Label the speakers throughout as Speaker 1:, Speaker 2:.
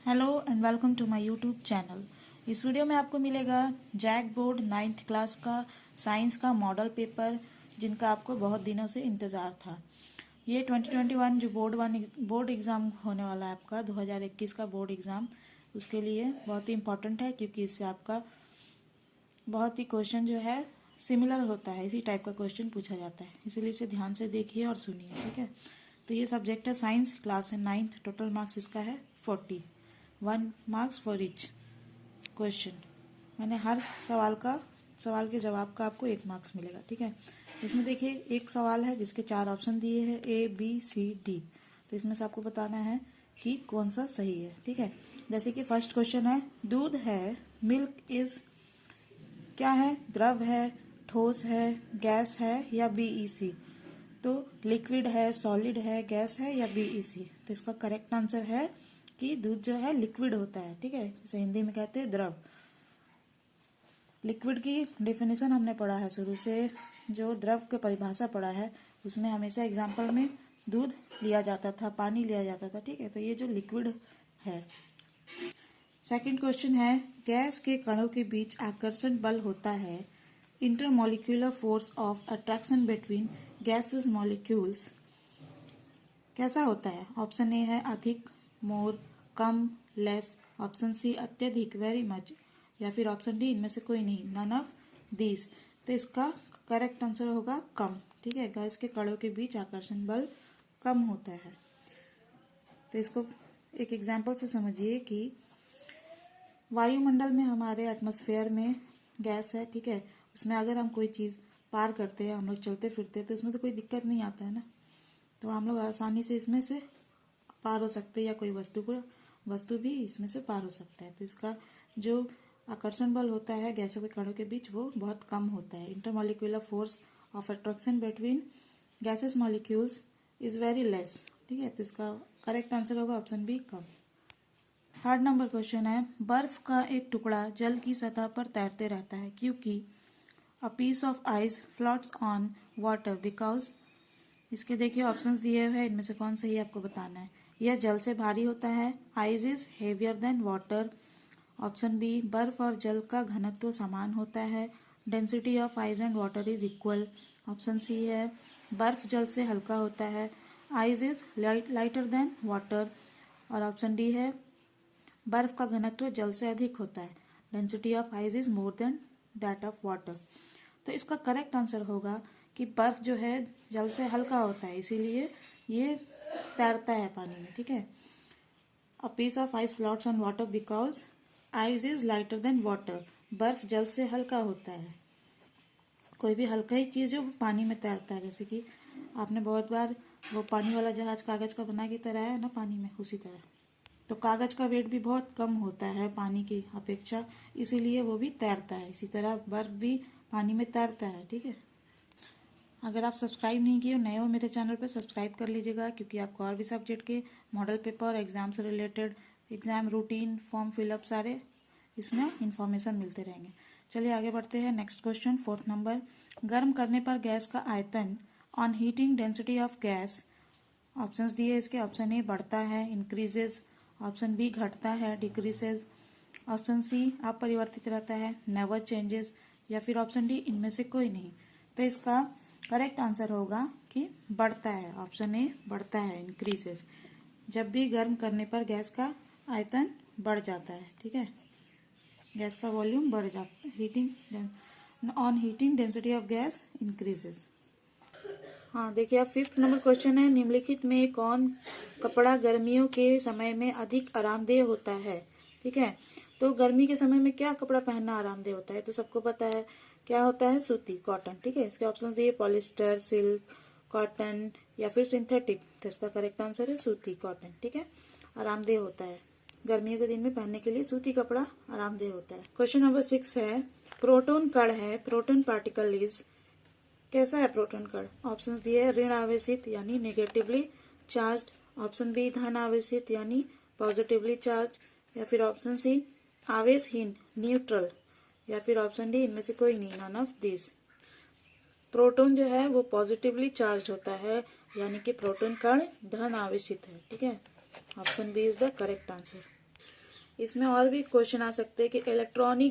Speaker 1: Hello and welcome to my YouTube channel. इस video में आपको मिलेगा जैक बोर्ड 9th क्लास का साइंस का मॉडल पेपर, जिनका आपको बहुत दिनों से इंतज़ार था। ये 2021 जो बोर्ड एग्ज़ाम होने वाला है आपका 2021 का बोर्ड एग्ज़ाम, उसके लिए बहुत ही इम्पॉर्टेंट है, क्योंकि इससे आपका बहुत ही क्वेश्चन जो है सिमिलर होता है, इसी टाइप का क्वेश्चन पूछा जाता है। इसीलिए इसे ध्यान से देखिए और सुनिए, ठीक है। तो ये सब्जेक्ट है साइंस, क्लास है 9th, टोटल मार्क्स इसका है 40, 1 मार्क्स फॉर ईच क्वेश्चन। मैंने हर सवाल के जवाब का आपको 1 मार्क्स मिलेगा, ठीक है। इसमें देखिए एक सवाल है जिसके 4 ऑप्शन दिए हैं, ABCD। तो इसमें से आपको बताना है कि कौन सा सही है, ठीक है। जैसे कि फर्स्ट क्वेश्चन है, दूध है, मिल्क इज क्या है, द्रव है, ठोस है, गैस है या BEC। तो लिक्विड है, सॉलिड है, गैस है या BEC। तो इसका करेक्ट आंसर है कि दूध जो है लिक्विड होता है, ठीक है। जैसे हिंदी में कहते हैं द्रव। लिक्विड की डेफिनेशन हमने पढ़ा है शुरू से, जो द्रव की परिभाषा पढ़ा है उसमें हमेशा एग्जाम्पल में दूध लिया जाता था, पानी लिया जाता था, ठीक है। तो ये जो लिक्विड है। सेकंड क्वेश्चन है, गैस के कणों के बीच आकर्षण बल होता है, intermolecular force of attraction between gases molecules कैसा होता है। ऑप्शन ए है अधिक, मोर, कम, लेस। ऑप्शन सी अत्यधिक, वेरी मच। या फिर ऑप्शन डी इनमें से कोई नहीं, नन ऑफ दिस। तो इसका करेक्ट आंसर होगा कम, ठीक है। गैस के कणों के बीच आकर्षण बल कम होता है। तो इसको एक एग्जाम्पल से समझिए कि वायुमंडल में, हमारे एटमॉस्फेयर में गैस है, ठीक है। उसमें अगर हम कोई चीज़ पार करते हैं, हम लोग चलते फिरते, तो इसमें तो कोई दिक्कत नहीं आता है ना। तो हम लोग आसानी से इसमें से पार हो सकते हैं, या कोई वस्तु भी इसमें से पार हो सकता है। तो इसका जो आकर्षण बल होता है गैसों के कणों के बीच, वो बहुत कम होता है। Intermolecular force of attraction between gases molecules is very less, ठीक है। तो इसका करेक्ट आंसर होगा ऑप्शन बी, कम। थर्ड नंबर क्वेश्चन है, बर्फ का एक टुकड़ा जल की सतह पर तैरते रहता है क्योंकि a piece of ice floats on water because. इसके देखिए ऑप्शंस दिए हुए हैं, इनमें से कौन सही आपको बताना है। यह जल से भारी होता है, ice is heavier than water. Option B, बर्फ और जल का घनत्व समान होता है, density of ice and water is equal. Option C है, बर्फ जल से हल्का होता है, ice is lighter than water. और ऑप्शन डी है, बर्फ का घनत्व जल से अधिक होता है, density of ice is more than that of water. तो इसका करेक्ट आंसर होगा कि बर्फ जो है जल से हल्का होता है, इसीलिए ये तैरता है पानी में, ठीक है। A piece of ice floats on water because ice is lighter than water. बर्फ जल से हल्का होता है। कोई भी हल्का ही चीज़ जो पानी में तैरता है, जैसे कि आपने बहुत बार वो पानी वाला जहाज कागज का बना के तैराया है ना पानी में, उसी तरह। तो कागज का वेट भी बहुत कम होता है पानी की अपेक्षा, इसीलिए वो भी तैरता है। इसी तरह बर्फ भी पानी में तैरता है, ठीक है। अगर आप सब्सक्राइब नहीं किए हो, नए हो मेरे चैनल पर, सब्सक्राइब कर लीजिएगा, क्योंकि आपको और भी सब्जेक्ट के मॉडल पेपर, एग्जाम से related, exam routine, form fill up, सारे इसमें इंफॉर्मेशन मिलते रहेंगे। चलिए आगे बढ़ते हैं। नेक्स्ट क्वेश्चन, फोर्थ नंबर, गर्म करने पर गैस का आयतन on heating density of gas. Options दिए इसके, ऑप्शन ए बढ़ता है, इंक्रीजेज। ऑप्शन बी घटता है, डिक्रीजेज। ऑप्शन सी अपरिवर्तित रहता है, नेवर चेंजेस। या फिर ऑप्शन डी इनमें से कोई नहीं। तो इसका करेक्ट आंसर होगा कि बढ़ता है। ऑप्शन ए बढ़ता है, इंक्रीजेज। जब भी गर्म करने पर गैस का आयतन बढ़ जाता है, ठीक है, गैस का वॉल्यूम बढ़ जाता है, heating on heating density of gas increases. हाँ देखिए, अब फिफ्थ नंबर क्वेश्चन है, निम्नलिखित में कौन कपड़ा गर्मियों के समय में अधिक आरामदेह होता है, ठीक है। तो गर्मी के समय में क्या कपड़ा पहनना आरामदेह होता है, तो सबको पता है क्या होता है, सूती, कॉटन, ठीक है। इसके ऑप्शन दिए, पॉलिस्टर, सिल्क, कॉटन या फिर सिंथेटिक। तो इसका करेक्ट आंसर है सूती, कॉटन, ठीक है। आरामदेह होता है, गर्मियों के दिन में पहनने के लिए सूती कपड़ा आरामदेह होता है। क्वेश्चन नंबर 6 है, प्रोटॉन कण है, प्रोटॉन पार्टिकल इज कैसा है प्रोटॉन कण। ऑप्शंस दिए, ऋण आवेशित यानी नेगेटिवली चार्ज्ड। ऑप्शन बी धन आवेशित यानी पॉजिटिवली चार्ज। या फिर ऑप्शन सी आवेशहीन, न्यूट्रल। या फिर ऑप्शन डी इनमें से कोई नहीं, नन ऑफ दिस। प्रोटॉन जो है वो पॉजिटिवली चार्ज होता है, यानी कि प्रोटॉन कण धन आवेशित है, ठीक है। Option B is the correct answer. इसमें और भी क्वेश्चन आ सकते हैं कि इलेक्ट्रॉन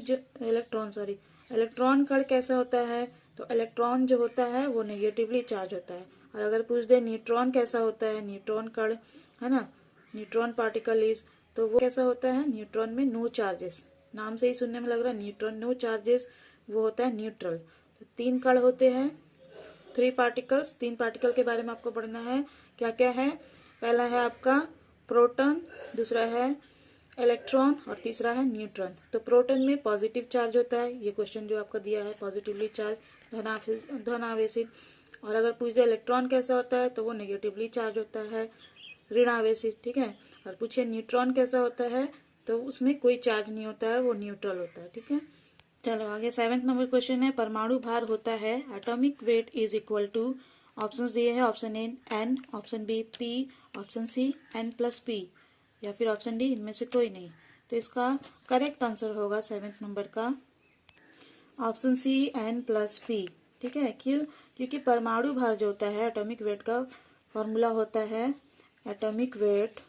Speaker 1: कण कैसा होता है। तो इलेक्ट्रॉन जो होता है वो नेगेटिवली चार्ज होता है। और अगर पूछ दे न्यूट्रॉन कैसा होता है, न्यूट्रॉन कण है ना, न्यूट्रॉन पार्टिकल इज, तो वो कैसा होता है, न्यूट्रॉन में नो चार्जेस। नाम से ही सुनने में लग रहा है न्यूट्रॉन नो चार्जेस, वो होता है न्यूट्रल। तो 3 कण होते हैं, 3 पार्टिकल्स। 3 पार्टिकल के बारे में आपको पढ़ना है। क्या क्या है, पहला है आपका प्रोटॉन, दूसरा है इलेक्ट्रॉन और तीसरा है न्यूट्रॉन। तो प्रोटॉन में पॉजिटिव चार्ज होता है, ये क्वेश्चन जो आपका दिया है, पॉजिटिवली चार्ज, धन आवेशित। और अगर पूछ दे इलेक्ट्रॉन कैसा होता है तो वो नेगेटिवली चार्ज होता है, ऋण आवेशित, ठीक है। और पूछे न्यूट्रॉन कैसा होता है तो उसमें कोई चार्ज नहीं होता है, वो न्यूट्रल होता है, ठीक है। चलो आगे 7th नंबर क्वेश्चन है, परमाणु भार होता है atomic weight is equal to, options दिए हैं, option A N, option B P, option C N plus P, या फिर ऑप्शन डी इनमें से कोई नहीं। तो इसका करेक्ट आंसर होगा 7th नंबर का option C N plus P, ठीक है। क्यों, क्योंकि परमाणु भार जो होता है एटॉमिक वेट का फॉर्मूला होता है atomic weight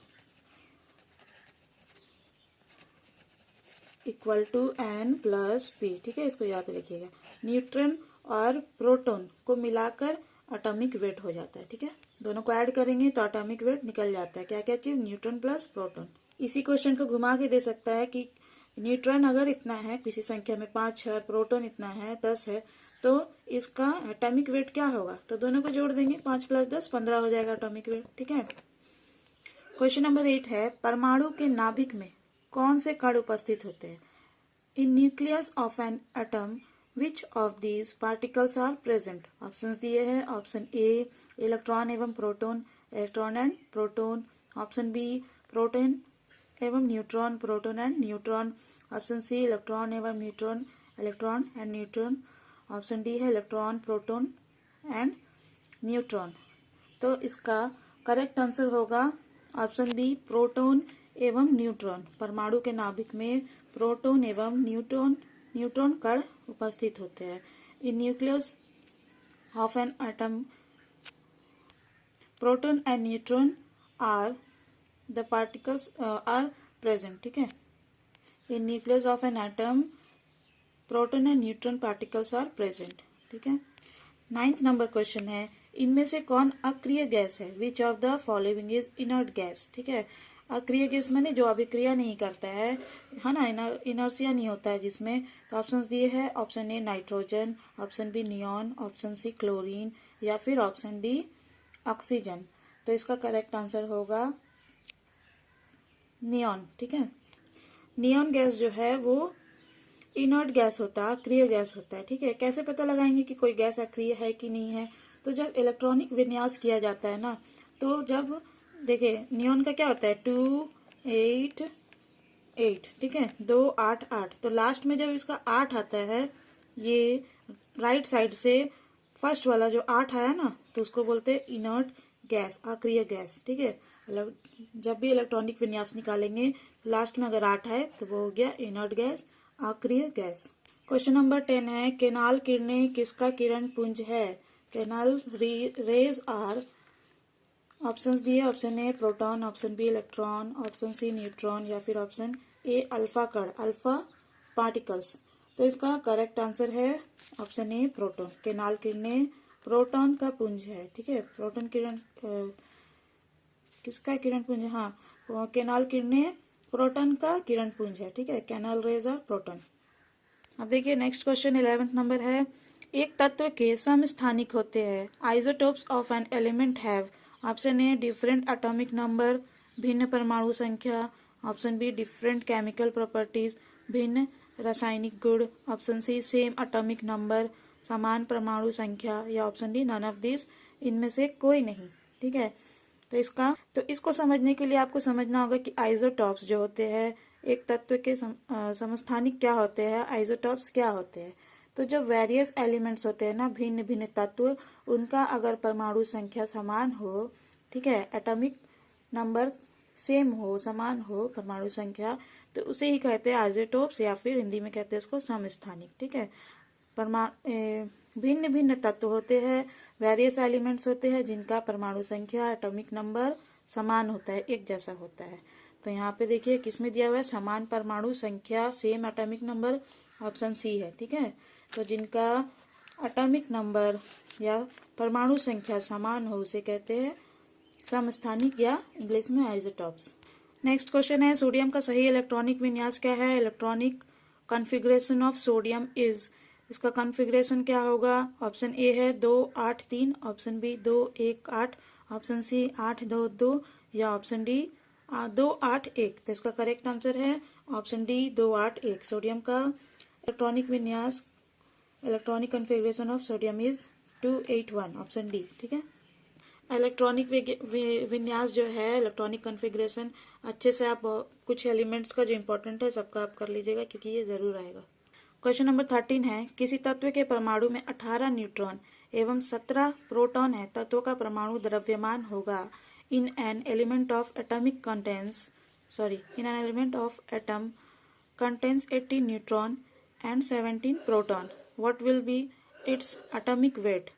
Speaker 1: equal to N plus P, ठीक है, इसको याद रखिएगा। न्यूट्रॉन और प्रोटॉन को मिलाकर एटॉमिक वेट हो जाता है, ठीक है। दोनों को ऐड करेंगे तो एटॉमिक वेट निकल जाता है। क्या क्या चीज, न्यूट्रॉन प्लस प्रोटॉन। इसी क्वेश्चन को घुमा के दे सकता है कि न्यूट्रॉन अगर इतना है किसी संख्या में 5 है, प्रोटॉन इतना है 10 है, तो इसका एटॉमिक वेट क्या होगा। तो दोनों को जोड़ देंगे, 5 + 10 15 हो जाएगा एटॉमिक वेट, ठीक है। क्वेश्चन नंबर 8 है, परमाणु के नाभिक में कौन से कण उपस्थित होते हैं। In nucleus of an atom which of these particles are present. Options दिए हैं, ऑप्शन ए इलेक्ट्रॉन एवं proton, electron and proton, option B proton एवं neutron, proton and neutron, option C electron एवं neutron, electron and neutron, option D है electron proton and neutron. तो इसका correct answer होगा option B proton एवं neutron. परमाणु के नाभिक में प्रोटॉन एवं न्यूट्रॉन कण उपस्थित होते हैं। In nucleus of an atom proton and neutron are the particles are present, ठीक है। In nucleus of an atom proton and neutron particles are present, ठीक है। 9th नंबर क्वेश्चन है, इनमें से कौन अक्रिय गैस है। Which of the following is inert gas, ठीक है। अक्रिय गैस माने जो अभिक्रिया नहीं करता है ना, इनर्सिया नहीं होता है जिसमें। तो ऑप्शंस दिए हैं, option A nitrogen, option B neon, option C chlorine, या फिर ऑप्शन डी ऑक्सीजन। तो इसका करेक्ट आंसर होगा नियॉन, ठीक है। नियॉन गैस जो है वो इनर्ट गैस होता है, अक्रिय गैस होता है, ठीक है। कैसे पता लगाएंगे कि कोई गैस अक्रिय है कि नहीं है। तो जब इलेक्ट्रॉनिक विन्यास किया जाता है ना, तो जब देखिए नियॉन का क्या होता है 2 8 8, ठीक है, 2 8 8। तो लास्ट में जब इसका 8 आता है, ये राइट साइड से फर्स्ट वाला जो 8 आया ना, तो उसको बोलते हैं इनर्ट गैस, अक्रिय गैस, ठीक है। जब भी इलेक्ट्रॉनिक विन्यास निकालेंगे लास्ट में अगर 8 आए तो वो हो गया इनर्ट गैस, अक्रिय गैस। क्वेश्चन नंबर 10 है, केनाल किरणें किसका किरण पुंज है। केनाल रेज आर, ऑप्शंस दिए, option A proton, option B electron, option C neutron, या फिर ऑप्शन ए अल्फा कण, अल्फा पार्टिकल्स। तो इसका करेक्ट आंसर है ऑप्शन ए प्रोटॉन। केनाल किरणें प्रोटॉन का पुंज है, ठीक है। प्रोटॉन किरण किसका किरण पुंज, हाँ केनाल किरणें प्रोटॉन का किरण पुंज है, ठीक है। Canal rays are proton. अब देखिए नेक्स्ट क्वेश्चन 11th नंबर है, एक तत्व के समस्थानिक होते हैं। Isotopes of an element have, option A different atomic number, भिन्न परमाणु संख्या, option B different chemical properties, भिन्न रासायनिक गुण, option C same atomic number, समान परमाणु संख्या, या option D none of this, इनमें से कोई नहीं, ठीक है। तो इसको समझने के लिए आपको समझना होगा कि आइसोटॉप्स जो होते हैं एक तत्व के समस्थानिक क्या होते हैं, आइसोटॉप्स क्या होते हैं। तो जो वेरियस एलिमेंट्स होते हैं ना, भिन्न भिन्न तत्व, उनका अगर परमाणु संख्या समान हो, ठीक है, एटॉमिक नंबर सेम हो, समान हो परमाणु संख्या, तो उसे ही कहते हैं आइसोटोप्स, या फिर हिंदी में कहते हैं उसको समस्थानिक, ठीक है। भिन्न भिन्न तत्व होते हैं, वेरियस एलिमेंट्स होते हैं जिनका परमाणु संख्या एटॉमिक नंबर समान होता है, एक जैसा होता है। तो यहाँ पे देखिए किस में दिया हुआ है, समान परमाणु संख्या, same atomic number, option C है। ठीक है, तो जिनका एटॉमिक नंबर या परमाणु संख्या समान हो उसे कहते हैं समस्थानिक या इंग्लिश में आइसोटॉप्स। नेक्स्ट क्वेश्चन है, सोडियम का सही इलेक्ट्रॉनिक विन्यास क्या है? Electronic configuration of sodium is, इसका कॉन्फ़िगरेशन क्या होगा? ऑप्शन ए है 2-8-3, ऑप्शन बी 2-1-8, ऑप्शन सी 8-2-2 या ऑप्शन डी 2-8-1। तो इसका करेक्ट आंसर है ऑप्शन डी 2-8-1। सोडियम का इलेक्ट्रॉनिक विन्यास, electronic configuration of sodium is 281, option D. ठीक है, इलेक्ट्रॉनिक विन्यास जो है, इलेक्ट्रॉनिक कॉन्फ़िगरेशन, अच्छे से आप कुछ एलिमेंट्स का जो इंपॉर्टेंट है सबका आप कर लीजिएगा क्योंकि ये जरूर आएगा। क्वेश्चन नंबर 13 है, किसी तत्व के परमाणु में 18 न्यूट्रॉन एवं 17 प्रोटॉन है, तत्व का परमाणु द्रव्यमान होगा in an element of atomic contains in an element of atom contains 18 neutron and 17 proton, what will be its atomic weight?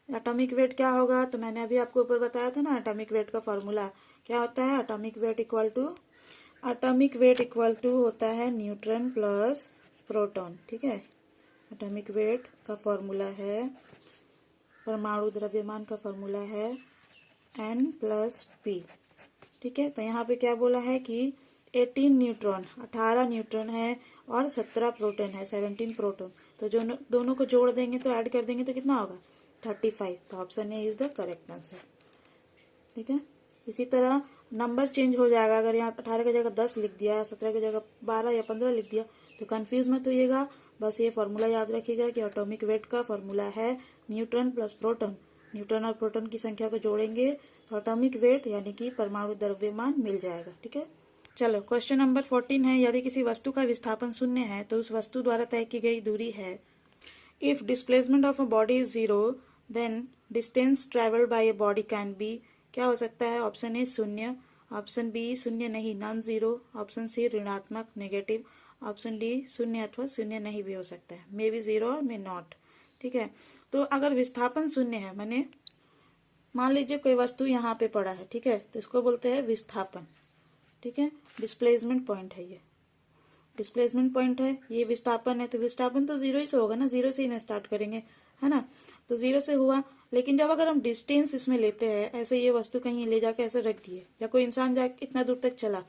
Speaker 1: Atomic weight क्या होगा? तो मैंने अभी आपको ऊपर बताया था ना, एटॉमिक वेट का फॉर्मूला क्या होता है? एटॉमिक वेट इक्वल टू होता है न्यूट्रॉन प्लस प्रोटॉन। ठीक है, एटॉमिक वेट का फॉर्मूला है, परमाणु द्रव्यमान का फॉर्मूला है N प्लस P। ठीक है, तो यहाँ पे क्या बोला है कि 18 न्यूट्रॉन है और 17 प्रोटॉन है, 17 प्रोटॉन। तो जो दोनों को जोड़ देंगे तो ऐड कर देंगे तो कितना होगा? 35। तो option A is the correct answer. ठीक है, इसी तरह नंबर चेंज हो जाएगा, अगर यहाँ 18 की जगह 10 लिख दिया, 17 की जगह 12 या 15 लिख दिया तो कंफ्यूज मत होइएगा। बस ये फॉर्मूला याद रखिएगा कि एटॉमिक वेट का फॉर्मूला है न्यूट्रॉन प्लस प्रोटॉन। न्यूट्रॉन और प्रोटॉन की संख्या को जोड़ेंगे तो एटॉमिक वेट यानी कि परमाणु द्रव्यमान मिल जाएगा। ठीक है, चलो क्वेश्चन नंबर 14 है, यदि किसी वस्तु का विस्थापन 0 है तो उस वस्तु द्वारा तय की गई दूरी है। If displacement of a body is 0 then distance travelled by a body can be, क्या हो सकता है? ऑप्शन ए 0, ऑप्शन बी 0 नहीं नॉन जीरो, ऑप्शन सी ऋणात्मक नेगेटिव, ऑप्शन डी 0 अथवा 0 नहीं भी हो सकता है, मे बी 0 और मे नॉट। ठीक है, तो अगर विस्थापन 0 है, मैंने मान लीजिए कोई वस्तु यहाँ पे पड़ा है, ठीक है, तो इसको बोलते हैं विस्थापन। ठीक है, डिस्प्लेसमेंट पॉइंट है, ये डिस्प्लेसमेंट पॉइंट है, ये विस्थापन है, तो विस्थापन तो 0 ही से होगा ना, 0 से ही ना स्टार्ट करेंगे, है ना। तो 0 से हुआ, लेकिन जब अगर हम डिस्टेंस इसमें लेते हैं, ऐसे ये वस्तु कहीं ले जाके ऐसे रख दिए या कोई इंसान जाके इतना दूर तक चला,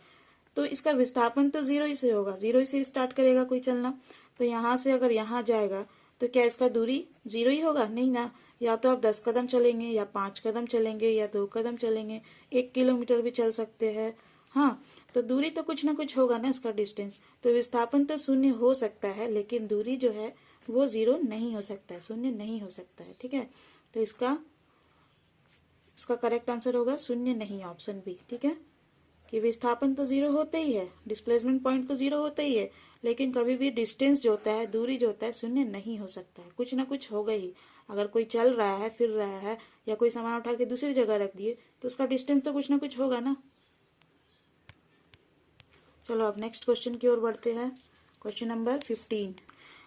Speaker 1: तो इसका विस्थापन तो 0 ही से होगा, 0 ही से स्टार्ट करेगा कोई चलना। तो यहाँ से अगर यहाँ जाएगा तो क्या इसका दूरी 0 ही होगा? नहीं ना, या तो आप 10 कदम चलेंगे या 5 कदम चलेंगे या 2 कदम चलेंगे, 1 किलोमीटर भी चल सकते हैं। हाँ, तो दूरी तो कुछ ना कुछ होगा ना इसका डिस्टेंस। तो विस्थापन तो 0 हो सकता है, लेकिन दूरी जो है वो 0 नहीं हो सकता है, 0 नहीं हो सकता है। ठीक है, तो इसका करेक्ट आंसर होगा 0 नहीं, ऑप्शन बी। ठीक है, कि विस्थापन तो 0 होता ही है, डिस्प्लेसमेंट पॉइंट तो 0 होता ही है, लेकिन कभी भी डिस्टेंस जो होता है, दूरी जो होता है, 0 नहीं हो सकता है, कुछ ना कुछ होगा ही। अगर कोई चल रहा है, फिर रहा है, या कोई सामान उठा के दूसरी जगह रख दिए तो उसका डिस्टेंस तो कुछ ना कुछ होगा ना। चलो अब नेक्स्ट क्वेश्चन की ओर बढ़ते हैं। क्वेश्चन नंबर 15,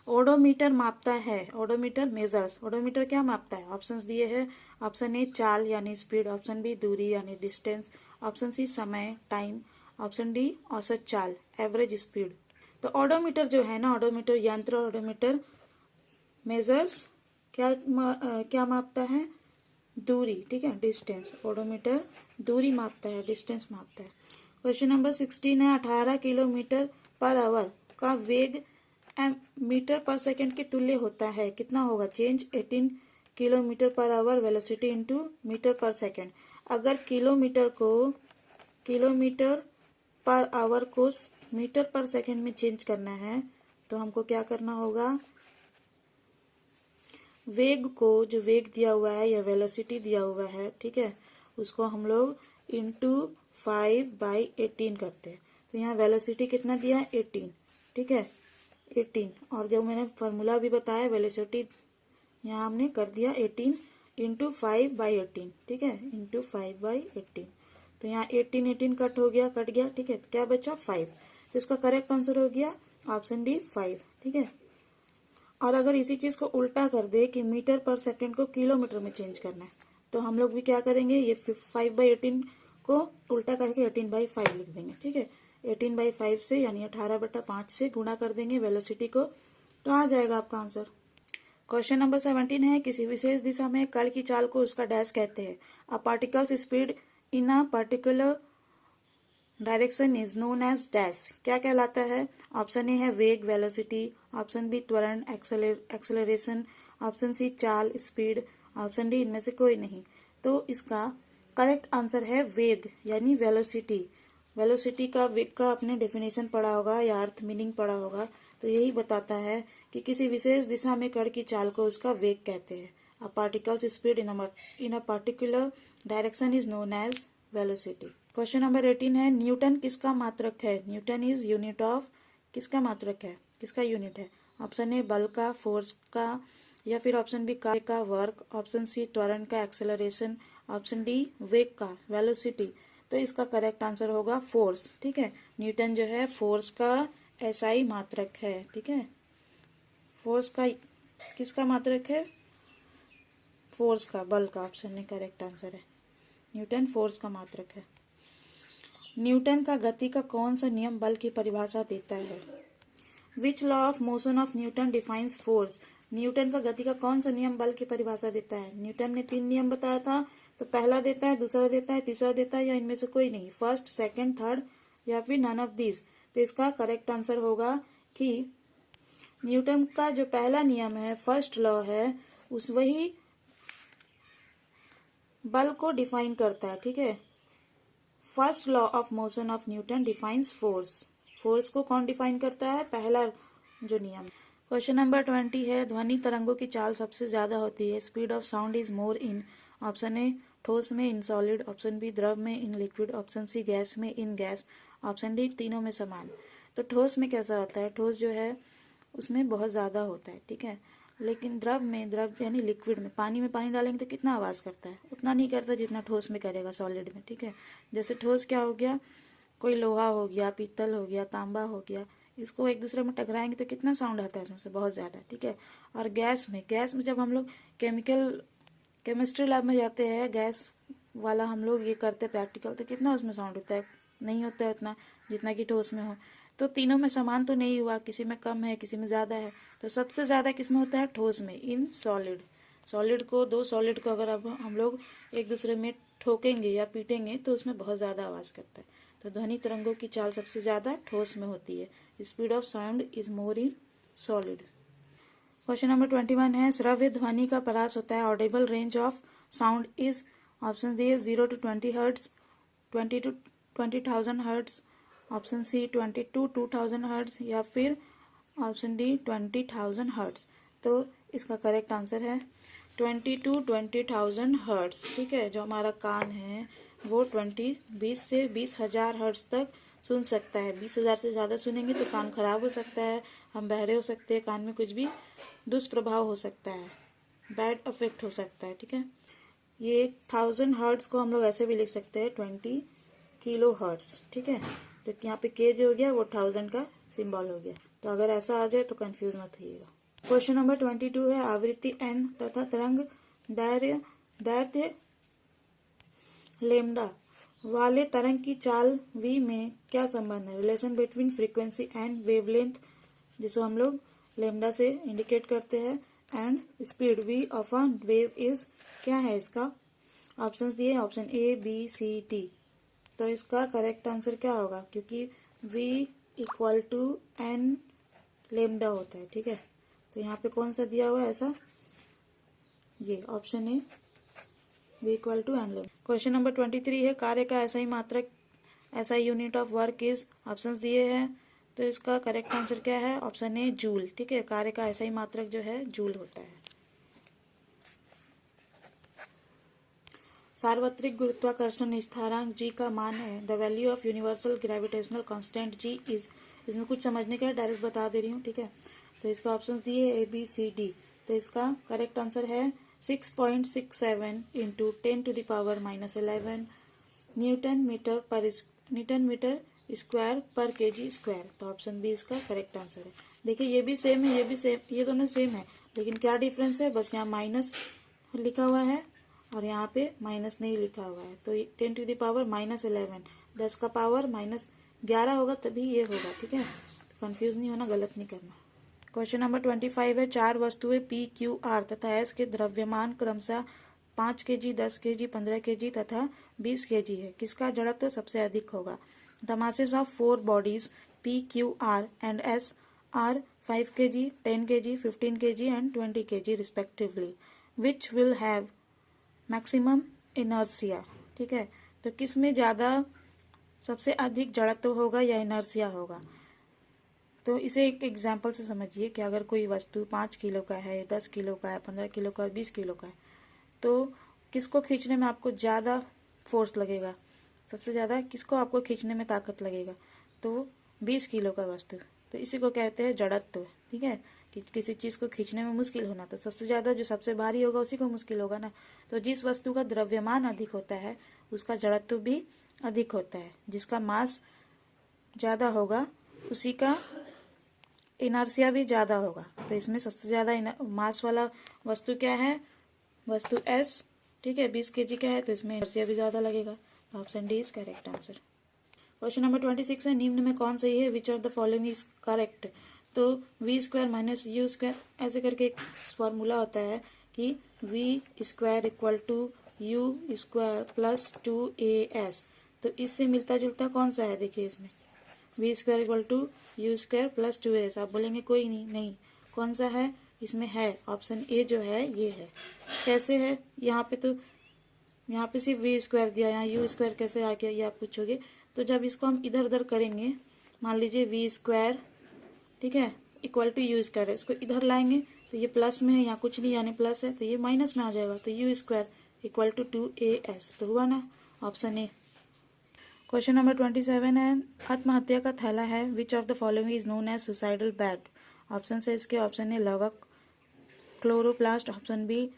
Speaker 1: ओडोमीटर मापता है, ओडोमीटर मेजर्स, ओडोमीटर क्या मापता है? ऑप्शंस दिए हैं, ऑप्शन ए चाल यानी स्पीड, ऑप्शन बी दूरी यानी डिस्टेंस, ऑप्शन सी समय टाइम, ऑप्शन डी औसत चाल एवरेज स्पीड। तो ओडोमीटर जो है ना, ओडोमीटर यंत्र, ओडोमीटर मेजर्स क्या मापता है? दूरी। ठीक है, डिस्टेंस, ओडोमीटर दूरी मापता है, डिस्टेंस मापता है। क्वेश्चन नंबर 16 है, 18 किलोमीटर पर आवर का वेग मीटर पर सेकंड के तुल्य होता है, कितना होगा? Change 18 kilometre per hour velocity into metre per second. अगर किलोमीटर पर आवर को मीटर पर सेकंड में चेंज करना है तो हमको क्या करना होगा? वेग को, जो वेग दिया हुआ है या वेलोसिटी दिया हुआ है, ठीक है, उसको हम लोग इंटू 5/18 करते हैं। तो यहाँ वेलोसिटी कितना दिया है? 18। ठीक है, 18, और जो मैंने फॉर्मूला भी बताया वेलोसिटी यहाँ हमने कर दिया 18 इंटू 5/18। ठीक है, इंटू 5/18। तो यहाँ 18 कट गया। ठीक है, क्या बचा? 5। तो इसका करेक्ट आंसर हो गया ऑप्शन डी 5। ठीक है, और अगर इसी चीज को उल्टा कर दे कि मीटर पर सेकंड को किलोमीटर में चेंज करना है, तो हम लोग भी क्या करेंगे? ये 5/18 को उल्टा करके 18/5 लिख देंगे, ठीक है। 18/5 से यानी 18/5 से गुणा कर देंगे वेलोसिटी को, तो आ जाएगा आपका आंसर। क्वेश्चन नंबर 17 है, किसी विशेष दिशा में कण की चाल को उसका डैश कहते हैं। A particles speed in a particular direction is known as dash, क्या कहलाता है? ऑप्शन ए है वेग वेलोसिटी, ऑप्शन बी त्वरण एक्सेलरेशन, ऑप्शन सी चाल स्पीड, ऑप्शन डी इनमें से कोई नहीं। तो इसका करेक्ट आंसर है वेग यानी वेलोसिटी। वेलोसिटी का, वेग का आपने डेफिनेशन पढ़ा होगा या अर्थ मीनिंग पढ़ा होगा, तो यही बताता है कि किसी विशेष दिशा में कण की चाल को उसका वेग कहते हैं। A particles speed in a particular direction is known as velocity. Question number 18 है, न्यूटन किसका मात्रक है? न्यूटन इज यूनिट ऑफ, किसका मात्रक है, किसका यूनिट है? ऑप्शन ए बल का, फोर्स का, या फिर ऑप्शन बी कार्य का, वर्क, ऑप्शन सी त्वरण का, एक्सेलरेशन, ऑप्शन डी वेग का, वेलोसिटी। तो इसका करेक्ट आंसर होगा फोर्स, ठीक है। न्यूटन जो है फोर्स का एसआई मात्रक है, ठीक है। फोर्स का किसका मात्रक है? फोर्स का, बल का, ऑप्शन में करेक्ट आंसर है। न्यूटन फोर्स का मात्रक है। न्यूटन का गति का कौन सा नियम बल की परिभाषा देता है? Which law of motion of Newton defines force? Newton का गति का कौन सा नियम बल की परिभाषा देता है? न्यूटन ने 3 नियम बताया था, तो पहला देता है, दूसरा देता है, तीसरा देता है, या इनमें से कोई नहीं, फर्स्ट, सेकंड, थर्ड, या फिर नन ऑफ दिस। तो इसका करेक्ट आंसर होगा कि न्यूटन का जो पहला नियम है, फर्स्ट लॉ है, उस वही बल को डिफाइन करता है, ठीक है। First law of motion of Newton defines force. Force को कौन डिफाइन करता है? पहला जो नियम। क्वेश्चन नंबर 20 है, ध्वनि तरंगों की चाल सबसे ज्यादा होती है। Speed of sound is more in, option A ठोस में, इन सॉलिड, ऑप्शन बी द्रव में, in liquid, option C gas में, इन गैस, ऑप्शन डी तीनों में समान। तो ठोस में कैसा होता है? ठोस जो है उसमें बहुत ज्यादा होता है, ठीक है। लेकिन द्रव में, द्रव यानी लिक्विड में, पानी में पानी डालेंगे तो कितना आवाज करता है? उतना नहीं करता जितना ठोस में करेगा, सॉलिड में, ठीक है। जैसे ठोस क्या हो गया, कोई लोहा हो गया, पीतल हो गया, तांबा हो गया, इसको एक दूसरे में टकराएंगे तो कितना साउंड आता है इसमें से? बहुत ज्यादा, ठीक है। और गैस में जब हम लोग केमिस्ट्री लैब में जाते हैं, गैस वाला हम लोग ये करते प्रैक्टिकल, तो कितना उसमें साउंड होता है? नहीं होता है उतना जितना कि ठोस में हो। तो तीनों में समान तो नहीं हुआ, किसी में कम है, किसी में ज्यादा है। तो सबसे ज्यादा किसमें होता है? ठोस में, इन सॉलिड। दो सॉलिड को अगर अब हम लोग एक दूसरे में ठोकेंगे या पीटेंगे तो उसमें बहुत ज्यादा आवाज करता है। तो ध्वनि तरंगों की चाल सबसे ज्यादा ठोस में होती है। Speed of sound is more in solid. Question number 21 है, श्रव्य ध्वनि का परास होता है। Audible range of sound is, option D 0 to 20 hertz, 20 to 20,000 hertz, option C 20 to 2,000 hertz, या फिर ऑप्शन डी 20,000 हर्ट्ज। तो इसका करेक्ट आंसर है 20 to 20,000 हर्ट्ज, ठीक है। जो हमारा कान है वो 20 से 20,000 हर्ट्ज तक सुन सकता है। 20,000 से ज्यादा सुनेंगे तो कान खराब हो सकता है, हम बहरे हो सकते हैं, कान में कुछ भी दुष्प्रभाव हो सकता है, बैड इफेक्ट हो सकता है, ठीक है। ये 1000 हर्ट्ज को हम लोग ऐसे भी लिख सकते हैं 20 किलो हर्ट्ज, ठीक है। तो यहाँ पे के जो हो गया वो 1000 का सिंबल हो गया। तो अगर ऐसा आ जाए तो कंफ्यूज मत होइएगा। क्वेश्चन नंबर 22 है, आवृत्ति n तथा तरंग दैर्ध्य लेमडा वाले तरंग की चाल v में क्या संबंध है? Relation between frequency and wavelength, जिसको हम लोग लेमडा से इंडिकेट करते हैं, and speed v of a wave is, क्या है इसका? ऑप्शंस दिए, option A B C D. तो इसका करेक्ट आंसर क्या होगा? क्योंकि v equal to N lambda होता है, ठीक है। तो यहाँ पे कौन सा दिया हुआ है ऐसा? ये option A v equal to N lambda. Question number 23 है, कार्य का ऐसा ही मात्रक, ऐसा unit of work is, options दिए हैं। तो इसका करेक्ट आंसर क्या है? ऑप्शन ए जूल, ठीक है। कार्य का ऐसा ही मात्रक जो है जूल होता है। सार्वत्रिक गुरुत्वाकर्षण स्थिरांक g का मान है। The value of universal gravitational constant g is, इसमें कुछ समझने का है, डायरेक्ट बता दे रही हूँ, ठीक है। तो इसका ऑप्शन दिए ए बी सी डी। तो इसका करेक्ट आंसर है 6.67 इंटू 10⁻⁻11 न्यूटन मीटर स्क्वायर पर केजी स्क्वायर। तो ऑप्शन बी इसका करेक्ट आंसर है। देखिए ये भी सेम है, ये भी सेम, ये दोनों सेम है, लेकिन क्या डिफरेंस है? बस यहाँ माइनस लिखा हुआ है और यहाँ पे माइनस नहीं लिखा हुआ है, तो 10⁻−11, 10 का पावर -11 होगा तभी ये होगा, ठीक है। कंफ्यूज नहीं होना, गलत नहीं करना। क्वेश्चन नंबर 25 है, 4 वस्तुएं PQR तथा S के द्रव्यमान क्रमशः 5 kg, 10 kg, 15 kg तथा 20 kg है। किसका जड़त्व सबसे अधिक होगा? The masses of 4 bodies PQR and S are 5 kg, 10 kg, 15 kg and 20 kg respectively, which will have maximum inertia, ठीक है। तो किस में ज़्यादा सबसे अधिक जड़त्व होगा या इनर्सिया होगा? तो इसे एक एग्जाम्पल से समझिए कि अगर कोई वस्तु 5 किलो का है, 10 किलो का है, 15 किलो का है, 20 किलो का है, तो किसको खींचने में आपको ज़्यादा फोर्स लगेगा? सबसे ज़्यादा किसको आपको खींचने में ताकत लगेगा? तो 20 किलो का वस्तु, तो इसी को कहते हैं जड़त्व, ठीक है। कि किसी चीज़ को खींचने में मुश्किल होना, तो सबसे ज़्यादा जो सबसे भारी होगा उसी को मुश्किल होगा ना। तो जिस वस्तु का द्रव्यमान अधिक होता है उसका जड़त्व भी अधिक होता है। जिसका मास ज़्यादा होगा उसी का इनर्सिया भी ज़्यादा होगा। तो इसमें सबसे ज़्यादा मास वाला वस्तु क्या है? वस्तु S, ठीक है। 20 kg का है तो इसमें इनर्सिया भी ज़्यादा लगेगा। Option D is correct answer. Question number 26 है, निम्न में कौन सही है? Which of the following is correct? तो v² - u² ऐसे करके एक फॉर्मूला होता है कि v² = u² + 2as। तो इससे मिलता जुलता कौन सा है? देखिए इसमें v² = u² + 2as। आप बोलेंगे कोई नहीं, कौन सा है? इसमें है ऑप्शन ए जो है ये है। कैसे है? यहाँ पे सिर्फ v² दिया, यहाँ u² कैसे आ गया ये आप पूछोगे। तो जब इसको हम इधर उधर करेंगे, मान लीजिए v², ठीक है, = u², इसको इधर लाएंगे तो ये प्लस में है, यहाँ कुछ नहीं यानी प्लस है, तो ये माइनस में आ जाएगा। तो u² = 2as, तो हुआ ना ऑप्शन ए। क्वेश्चन नंबर 27 है, आत्महत्या का थैला है। Which of the following is known as suicidal bag? Option है इसके, ऑप्शन ए लवक, chloroplast, option B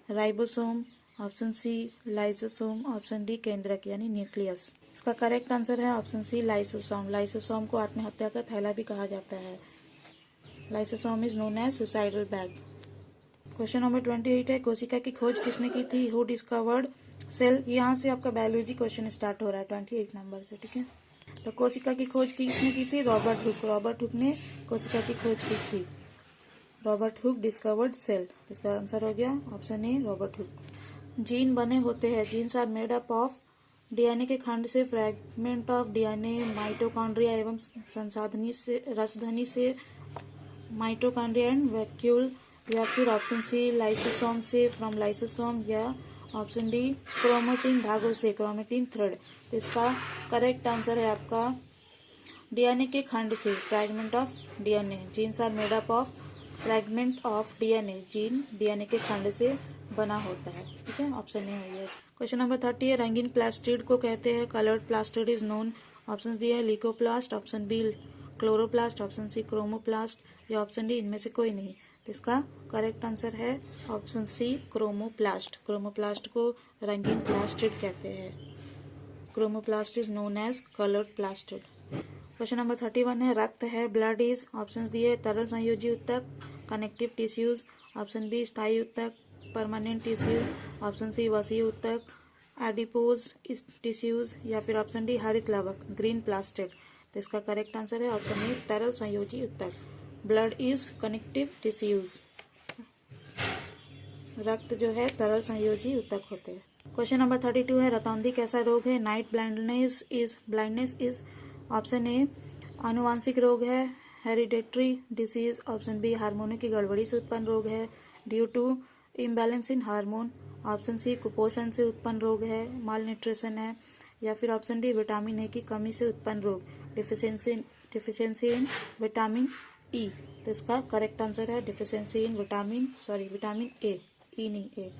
Speaker 1: ribosome, option C lysosome, option D केंद्रक यानी न्यूक्लियस। इसका करेक्ट आंसर है ऑप्शन सी लाइसोसोम। लाइसोसोम को आत्महत्या का थैला भी कहा जाता है। Lysosome is known as suicidal bag. Question number 28 है, कोशिका की खोज किसने की थी? Who discovered cell? यहाँ से आपका बायोलॉजी क्वेश्चन स्टार्ट हो रहा है 28 नंबर से, ठीक है। तो कोशिका की खोज किसने की थी? Robert hook. रॉबर्ट हुक ने कोशिका की खोज की थी। Robert Hooke discovered cell. इसका आंसर हो गया option A Robert Hooke. Gene बने होते हैं। Genes are made up of DNA के खंड से, फ्रैगमेंट ऑफ डीएनए, माइटोकॉन्ड्रिया एवं संसाधनी से, रसधनी से, माइटोकॉन्ड्रिया एंड वैक्यूल, या फिर ऑप्शन सी लाइसोसोम से, फ्रॉम लाइसोसोम, या ऑप्शन डी क्रोमेटिन धागों से, क्रोमेटिन थ्रेड। तो इसका करेक्ट आंसर है आपका डीएनए के खंड से, fragment of DNA. Genes are made up of fragment of DNA. Gene DNA के खंड से बना होता है, ठीक है। ऑप्शन ए है ये। क्वेश्चन नंबर 30 है, रंगीन प्लास्टिड को कहते हैं? Coloured plastid is known. Option दिए है leucoplast, option B chloroplast, option C chromoplast, या ऑप्शन डी इनमें से कोई नहीं। तो इसका करेक्ट आंसर है ऑप्शन सी क्रोमोप्लास्ट। क्रोमोप्लास्ट को रंगीन प्लास्टिड कहते हैं। Chromoplast is known as coloured plastid. Question number 31 है, रक्त है। ब्लड इज, ऑप्शन दिए तरल संयोजी ऊतक, कनेक्टिव टिश्यूज, ऑप्शन बी स्थायी ऊतक, परमानेंट टिश्यू, ऑप्शन सी वसीय ऊतक, एडिपोज टिश्यूज, या फिर ऑप्शन डी हरित लवक, ग्रीन प्लास्टिड। तो इसका करेक्ट आंसर है ऑप्शन ए तरल संयोजी ऊतक। Blood is connective tissues. रक्त जो है तरल संयोजी ऊतक होते हैं। क्वेश्चन नंबर 32 है, रतौंधी कैसा रोग है? Night blindness is option A आनुवांशिक रोग है, हेरिडेटरी डिसीज, ऑप्शन बी हार्मोनों की गड़बड़ी से उत्पन्न रोग है, due to imbalance in hormone, option C कुपोषण से उत्पन्न रोग है, माल न्यूट्रिशन है, या फिर ऑप्शन डी विटामिन ए की कमी से उत्पन्न रोग, डिफिशियंसी इन विटामिन ई। तो इसका करेक्ट आंसर है डिफिशियंसी इन विटामिन ए, ई नहीं ए,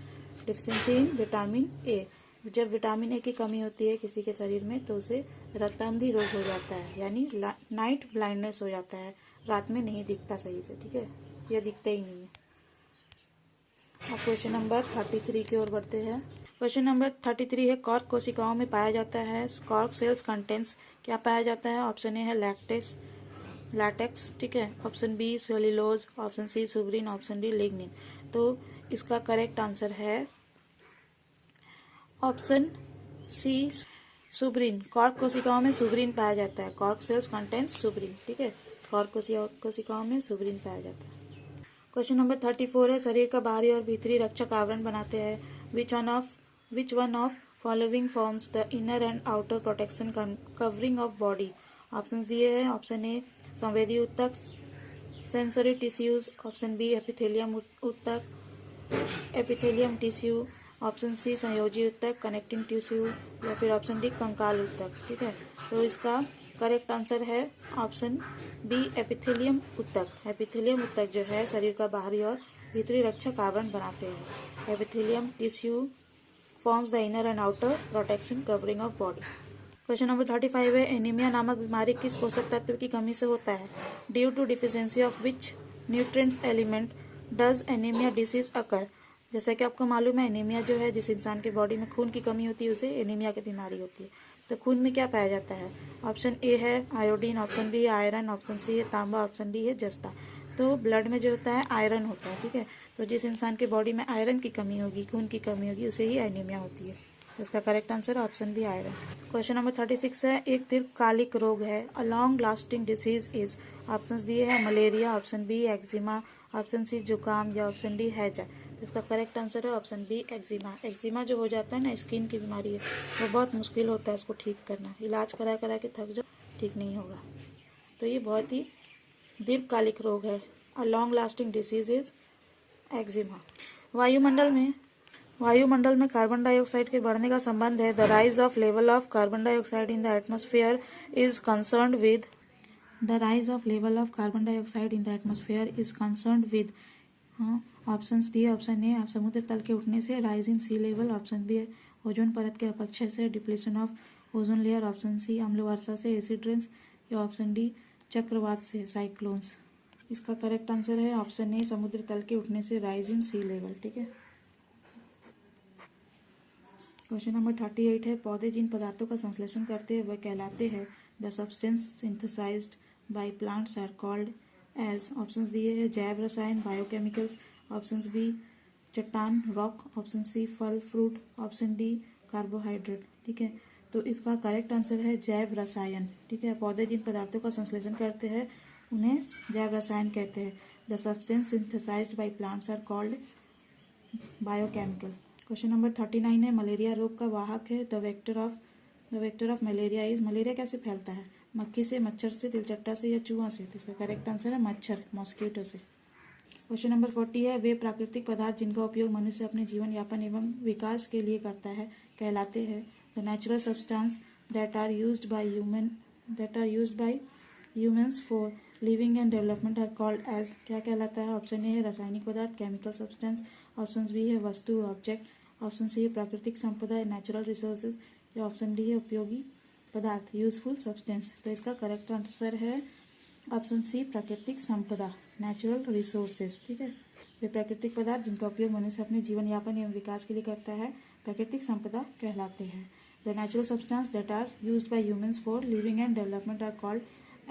Speaker 1: डिफिशियंसी इन विटामिन ए। जब विटामिन ए की कमी होती है किसी के शरीर में तो उसे रक्तांधी रोग हो जाता है, यानी नाइट ब्लाइंडनेस हो जाता है, रात में नहीं दिखता सही से, ठीक है, यह दिखता ही नहीं है। अब क्वेश्चन नंबर 33 की ओर बढ़ते हैं। क्वेश्चन नंबर 33 है, कॉर्क कोशिकाओं में पाया जाता है। कॉर्क सेल्स कंटेंट्स क्या पाया जाता है? ऑप्शन ए है लैटेक्स, ठीक है, option B cellulose, option C suberin, option D lignin. तो इसका करेक्ट आंसर है ऑप्शन सी सुब्रीन, कॉर्क कोशिकाओं में सुब्रीन पाया जाता है। कॉर्क सेल्स कंटेन्स सुब्रीन, ठीक है, कॉर्क कोशिकाओं में सुब्रीन पाया जाता है। क्वेश्चन नंबर 34 है, शरीर का बाहरी और भीतरी रक्षक आवरण बनाते हैं। Which one of following forms the inner and outer protection covering of body. Option दिए हैं, ऑप्शन ए संवेदी ऊतक sensory tissues, option B epithelium ऊतक एपिथेलियम टिश्यू, ऑप्शन सी संयोजी ऊतक कनेक्टिंग टिश्यू, या फिर ऑप्शन डी कंकाल ऊतक, ठीक है। तो इसका करेक्ट आंसर है ऑप्शन बी एपिथेलियम ऊतक। एपिथेलियम ऊतक जो है शरीर का बाहरी और भीतरी रक्षक आवरण बनाते हैं। Epithelium tissue forms the inner and outer protection covering of body. Question number 35 है, एनीमिया नामक बीमारी किस पोषक तत्व की कमी से होता है। Due to deficiency of which nutrients element does anaemia disease occur. जैसा कि आपको मालूम है, एनीमिया जो है, जिस इंसान की बॉडी में खून की कमी होती है उसे एनीमिया की बीमारी होती है। तो खून में क्या पाया जाता है। ऑप्शन ए है आयोडीन, ऑप्शन बी है आयरन, ऑप्शन सी है तांबा, ऑप्शन डी है जस्ता। तो ब्लड में जो होता है आयरन होता है, ठीक है। तो जिस इंसान की बॉडी में आयरन की कमी होगी, खून की कमी होगी, उसे ही एनीमिया होती है। तो इसका correct answer option B iron. Question number 36 है, एक दीर्घकालिक रोग है, a long lasting disease is. Option दिए हैं malaria, option B eczema, option C जुकाम, या ऑप्शन डी हैजा। तो इसका करेक्ट आंसर है ऑप्शन बी एक्जिमा। एक्जिमा जो हो जाता है ना, स्किन की बीमारी है, वो बहुत मुश्किल होता है इसको ठीक करना। इलाज करा करा के थक जाओ, ठीक नहीं होगा। तो ये बहुत ही दीर्घकालिक रोग है। A long lasting disease is eczema. वायुमंडल में कार्बन डाइऑक्साइड के बढ़ने का संबंध है। The rise of level of carbon dioxide in the atmosphere is concerned with. The rise of level of carbon dioxide in the atmosphere is concerned with. Option दिए, option A समुद्र तल के उठने से, rise in sea level, option B ozone परत के अपक्षय से, depletion of ozone layer, option C अम्ल वर्षा से, एसिड रेन्स, या ऑप्शन डी चक्रवात से, साइक्लोन्स। इसका करेक्ट आंसर है ऑप्शन ए समुद्र तल के उठने से, राइज इन सी लेवल, ठीक है। क्वेश्चन नंबर 38 है, पौधे जिन पदार्थों का संश्लेषण करते हैं वह कहलाते हैं। The substance synthesised by plants are called as. Options दिए हैं जैव रसायन बायोकेमिकल्स, ऑप्शंस बी चट्टान रॉक, ऑप्शन सी फल फ्रूट, ऑप्शन डी कार्बोहाइड्रेट, ठीक है। तो इसका करेक्ट आंसर है जैव रसायन, ठीक है। पौधे जिन पदार्थों का संश्लेषण करते हैं उन्हें जैव रसायन कहते हैं। The substance synthesised by plants are called biochemical. Question number 39 है, मलेरिया रोग का वाहक है। The vector of malaria is. Malaria कैसे फैलता है। मक्खी से, मच्छर से, तिलचट्टा से, या चूहा से। तो इसका करेक्ट आंसर है मच्छर, मॉस्किटो से। क्वेश्चन नंबर 40 है, वे प्राकृतिक पदार्थ जिनका उपयोग मनुष्य अपने जीवन यापन एवं विकास के लिए करता है कहलाते हैं। The natural substance that are used by humans for living and development are called as. क्या कहलाता है। ऑप्शन ए है रासायनिक पदार्थ, केमिकल सब्सटेंस, ऑप्शन बी है वस्तु, ऑब्जेक्ट, ऑप्शन सी है प्राकृतिक संपदा, नेचुरल रिसोर्सेज, या ऑप्शन डी है उपयोगी पदार्थ, यूजफुल सब्सटेंस। तो इसका करेक्ट आंसर है ऑप्शन सी प्राकृतिक संपदा, नेचुरल रिसोर्सेज, ठीक है। वे प्राकृतिक पदार्थ जिनका उपयोग मनुष्य अपने जीवन यापन एवं विकास के लिए करता है प्राकृतिक संपदा कहलाते हैं। The natural substance that are used by humans for living and development are called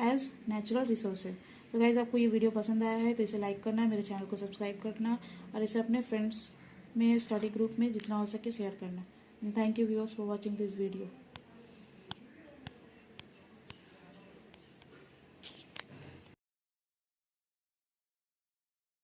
Speaker 1: as natural resources. तो गाइज आपको ये वीडियो पसंद आया है तो इसे लाइक करना, मेरे चैनल को सब्सक्राइब करना, और इसे अपने फ्रेंड्स में, स्टडी ग्रुप में जितना हो सके शेयर करना। Thank you viewers for watching this video.